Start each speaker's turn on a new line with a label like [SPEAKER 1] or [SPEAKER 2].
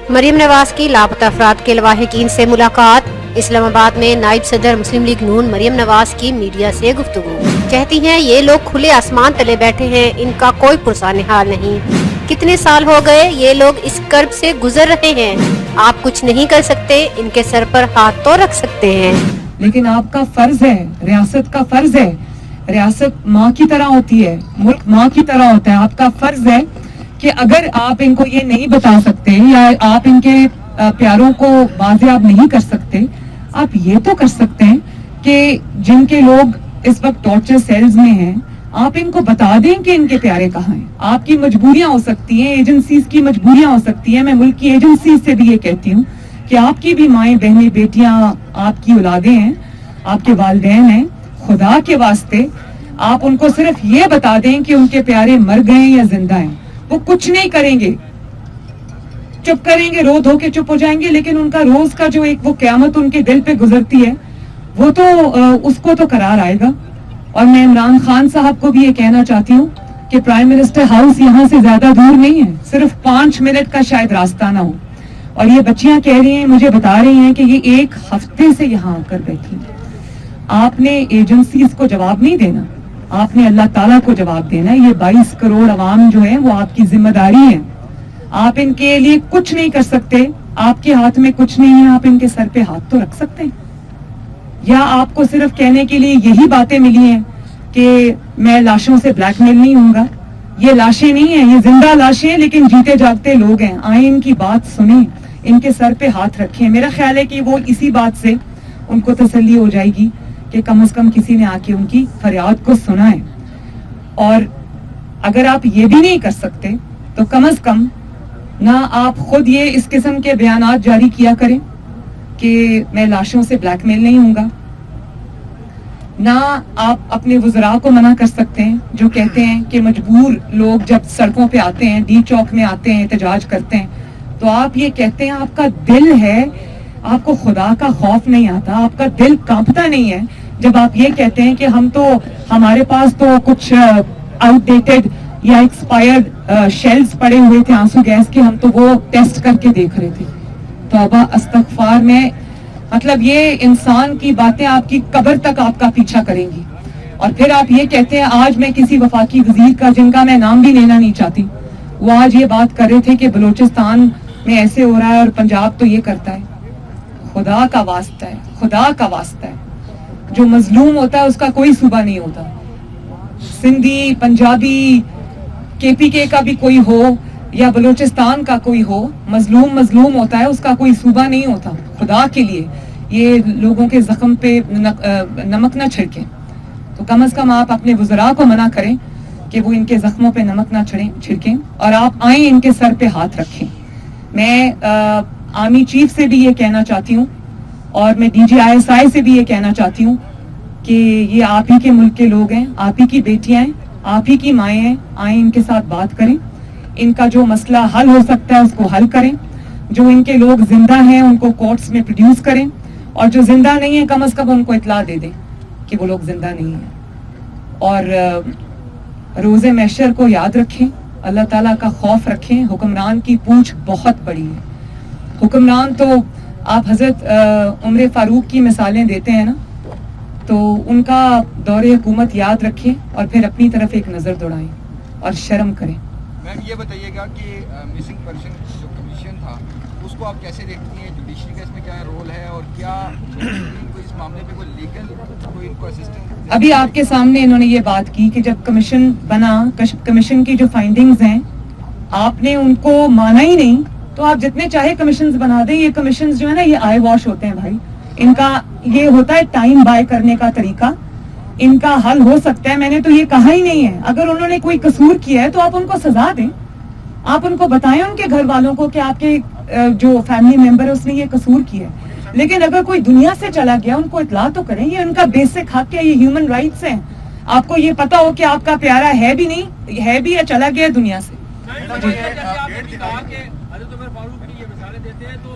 [SPEAKER 1] مریم نواز کی لاپتہ افراد کے لواحقین سے ملاقات۔ اسلام آباد میں نائب صدر مسلم لیگ نون مریم نواز کی میڈیا سے گفتگو۔ کہتی ہیں یہ لوگ کھلے آسمان تلے بیٹھے ہیں، ان کا کوئی پرسان حال نہیں۔ کتنے سال ہو گئے یہ لوگ اس کرب سے گزر رہے ہیں، آپ کچھ نہیں کر سکتے، ان کے سر پر ہاتھ تو رکھ سکتے ہیں۔
[SPEAKER 2] لیکن آپ کا فرض ہے، ریاست کا فرض ہے، ریاست ماں کی طرح ہوتی ہے، ملک ماں کی طرح ہوتا ہے، آپ کا فرض ہے کہ اگر آپ ان کو یہ نہیں بتا سکتے یا آپ ان کے پیاروں کو بازیاب نہیں کر سکتے، آپ یہ تو کر سکتے ہیں کہ جن کے لوگ اس وقت ٹارچر سیلز میں ہیں آپ ان کو بتا دیں کہ ان کے پیارے کہاں ہیں۔ آپ کی مجبوریاں ہو سکتی ہیں، ایجنسیز کی مجبوریاں ہو سکتی ہیں، میں ملک کی ایجنسیز سے بھی یہ کہتی ہوں کہ آپ کی بھی مائیں بہنیں بیٹیاں آپ کی اولادیں ہیں، آپ کے والدین ہیں، خدا کے واسطے آپ ان کو صرف یہ بتا دیں کہ ان کے پیارے مر گئے یا زندہ ہیں۔ وہ کچھ نہیں کریں گے، چپ کریں گے، رو دھو کے چپ ہو جائیں گے، لیکن ان کا روز کا جو ایک وہ قیامت ان کے دل پہ گزرتی ہے وہ تو اس کو تو قرار آئے گا۔ اور میں عمران خان صاحب کو بھی یہ کہنا چاہتی ہوں کہ پرائم منسٹر ہاؤس یہاں سے زیادہ دور نہیں ہے، صرف 5 منٹ کا شاید راستہ نہ ہو، اور یہ بچیاں کہہ رہی ہیں، مجھے بتا رہی ہیں کہ یہ 1 ہفتے سے یہاں آ کر بیٹھی ہیں۔ آپ نے ایجنسیز کو جواب نہیں دینا، آپ نے اللہ تعالیٰ کو جواب دینا ہے۔ یہ 22 کروڑ عوام جو ہیں وہ آپ کی ذمہ داری ہے، آپ ان کے لیے کچھ نہیں کر سکتے، آپ کے ہاتھ میں کچھ نہیں ہے، آپ ان کے سر پہ ہاتھ تو رکھ سکتے ہیں؟ یا آپ کو صرف کہنے کے لیے یہی باتیں ملی ہیں کہ میں لاشوں سے بلیک میل نہیں ہوں گا؟ یہ لاشیں نہیں ہیں، یہ زندہ لاشیں ہیں، لیکن جیتے جاگتے لوگ ہیں۔ آئیں ان کی بات سنیں، ان کے سر پہ ہاتھ رکھیں۔ میرا خیال ہے کہ وہ اسی بات سے ان کو تسلی ہو جائے گی کہ کم از کم کسی نے آ کے ان کی فریاد کو سنا ہے۔ اور اگر آپ یہ بھی نہیں کر سکتے تو کم از کم نہ آپ خود یہ اس قسم کے بیانات جاری کیا کریں کہ میں لاشوں سے بلیک میل نہیں ہوں گا، نہ آپ اپنے وزراء کو منع کر سکتے ہیں جو کہتے ہیں کہ مجبور لوگ جب سڑکوں پہ آتے ہیں، ڈی چوک میں آتے ہیں، احتجاج کرتے ہیں، تو آپ یہ کہتے ہیں، آپ کا دل ہے، آپ کو خدا کا خوف نہیں آتا، آپ کا دل کانپتا نہیں ہے جب آپ یہ کہتے ہیں کہ ہمارے پاس تو کچھ آؤٹ ڈیٹڈ یا ایکسپائرڈ شیلز پڑے ہوئے تھے آنسو گیس کے، ہم تو وہ ٹیسٹ کر کے دیکھ رہے تھے۔ توبہ استغفار، میں مطلب یہ انسان کی باتیں آپ کی قبر تک آپ کا پیچھا کریں گی۔ اور پھر آپ یہ کہتے ہیں، آج میں کسی وفاقی وزیر کا، جن کا میں نام بھی لینا نہیں چاہتی، وہ آج یہ بات کر رہے تھے کہ بلوچستان میں ایسے ہو رہا ہے اور پنجاب تو یہ کرتا ہے۔ خدا کا واسطہ ہے، خدا کا واسطہ ہے، جو مظلوم ہوتا ہے اس کا کوئی صوبہ نہیں ہوتا، سندھی، پنجابی، کے پی کے کا بھی کوئی ہو یا بلوچستان کا کوئی ہو، مظلوم ہوتا ہے، اس کا کوئی صوبہ نہیں ہوتا۔ خدا کے لیے یہ لوگوں کے زخم پہ نمک نہ چھڑکیں، تو کم از کم آپ اپنے وزراء کو منع کریں کہ وہ ان کے زخموں پہ نمک نہ چھڑکیں، اور آپ آئیں ان کے سر پہ ہاتھ رکھیں۔ میں آرمی چیف سے بھی یہ کہنا چاہتی ہوں، اور میں ڈی جی ISI سے بھی یہ کہنا چاہتی ہوں کہ یہ آپ ہی کے ملک کے لوگ ہیں، آپ ہی کی بیٹیاں ہیں، آپ ہی کی مائیں ہیں، آئیں ان کے ساتھ بات کریں، ان کا جو مسئلہ حل ہو سکتا ہے اس کو حل کریں، جو ان کے لوگ زندہ ہیں ان کو کورٹس میں پروڈیوس کریں، اور جو زندہ نہیں ہیں کم از کم ان کو اطلاع دے دیں کہ وہ لوگ زندہ نہیں ہیں۔ اور روز محشر کو یاد رکھیں، اللہ تعالیٰ کا خوف رکھیں۔ حکمران کی پونچھ بہت بڑی ہے، حکمران تو آپ حضرت عمر فاروق کی مثالیں دیتے ہیں نا، تو ان کا دور حکومت یاد رکھیں اور پھر اپنی طرف ایک نظر دوڑائیں اور شرم کریں۔
[SPEAKER 3] میم یہ بتائیے گا کہ مسنگ پرسن جو کمیشن تھا اس کو آپ کیسے دیکھتی ہیں؟ جوڈیشری کا اس میں کیا رول ہے، اور کیا اس معاملے پہ کوئی لیگل کوئی ان کو اسسٹنس؟
[SPEAKER 2] ابھی آپ کے سامنے انہوں نے یہ بات کی کہ جب کمیشن بنا، کمیشن کی جو فائنڈنگز ہیں آپ نے ان کو مانا ہی نہیں، تو آپ جتنے چاہے کمیشنز بنا دیں، یہ کمیشنز جو ہے نا یہ آئی واش ہوتے ہیں بھائی، ان کا یہ ہوتا ہے ٹائم بائی کرنے کا طریقہ، ان کا حل ہو سکتا ہے۔ میں نے تو یہ کہا ہی نہیں ہے، اگر انہوں نے کوئی قصور کیا ہے تو آپ ان کو سزا دیں، آپ ان کو بتائیں ان کے گھر والوں کو کہ آپ کے جو فیملی ممبر ہے اس نے یہ قصور کیا ہے، لیکن اگر کوئی دنیا سے چلا گیا ان کو اطلاع تو کریں، یہ ان کا بیسک حق ہے، یہ ہیومن رائٹس ہیں۔ آپ کو یہ پتا ہو کہ آپ کا پیارا ہے بھی نہیں، ہے بھی یا چلا گیا دنیا سے۔
[SPEAKER 4] آپ نے کہا کہ حضرت عمر فاروق کی یہ مثالیں دیتے ہیں تو